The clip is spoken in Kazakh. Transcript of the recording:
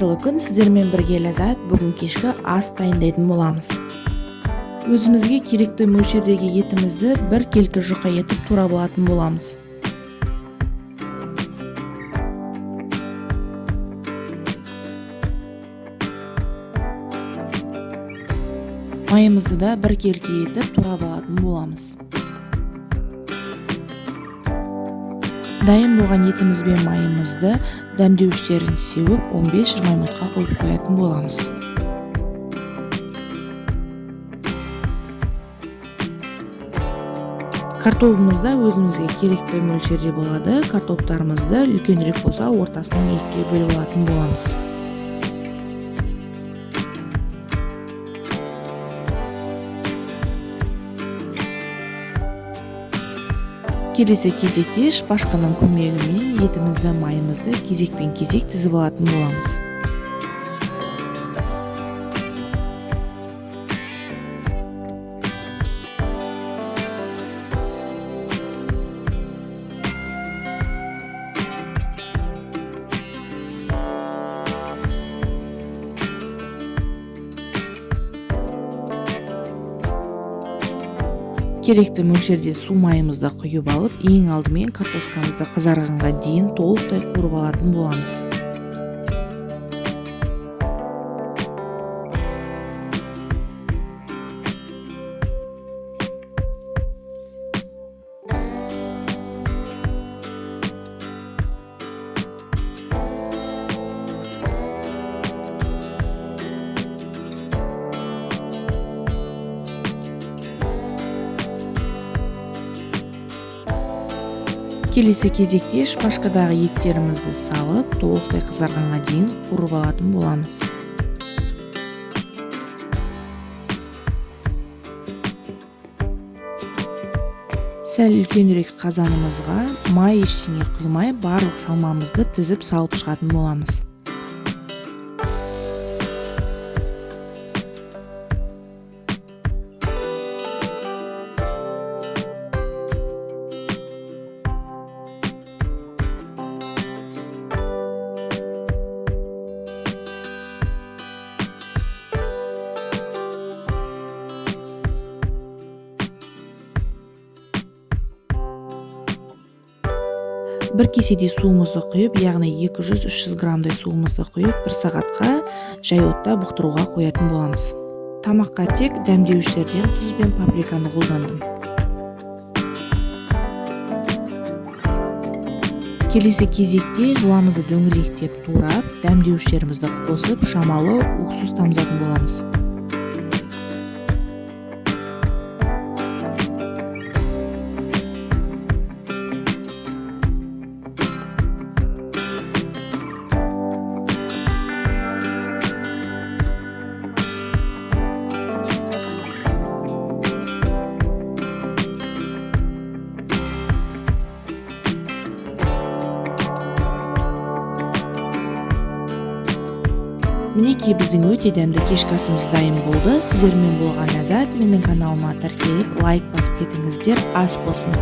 Кайырлы күн, сіздермен бірге Ләззат бүгін кешкі ас дайындайтын боламыз. Өзімізге керекті мөлшердегі етімізді бір келкі жұқа етіп турап алатын боламыз. Майымызды да бір келкі етіп турап алатын боламыз. Дайын болған етіміз бен майымызды дәмдеуіштерін сеуіп 15-20 минутқа қойып қоятын боламыз. Картопымызда өзімізге керекті мөлшерде болады. Картоптарымызды үлкенірек болса ортасынан екіге бөліп алатын боламыз. Келесі кезекте шпажканың көмегімен етімізді, майымызды кезекпен кезек тізіп алатын боламыз. Керекті мөлшерде су майымызды құйып алып, ең алдымен картошкамызды қызарғанға дейін толықтай қуырып алатын боламыз. Келесі кезекте шпажкадағы еттерімізді салып, толықтай қызарғанға дейін қуырып алатын боламыз. Сәл үлкенірек қазанымызға май ештеңе құймай, барлық салмамызды тізіп салып шығатын боламыз. Бір кеседе суымызды құйып, яғни 200-300 граммдай суымызды құйып, 1 сағатқа жай отта бұқтыруға қоятын боламыз. Тамаққа тек дәмдеуіштерден тұз бен паприканы қолдандым. Келесі кезекте жуамызды дөңгелектеп турап, дәмдеуіштерімізді қосып, шамалы уксус тамызатын боламыз. Мінекей біздің өте дәмді кешкі асымыз дайын болды. Сіздермен болған Ләззат. Менің каналыма тіркеліп, лайк басып кетіңіздер. Ас болсын.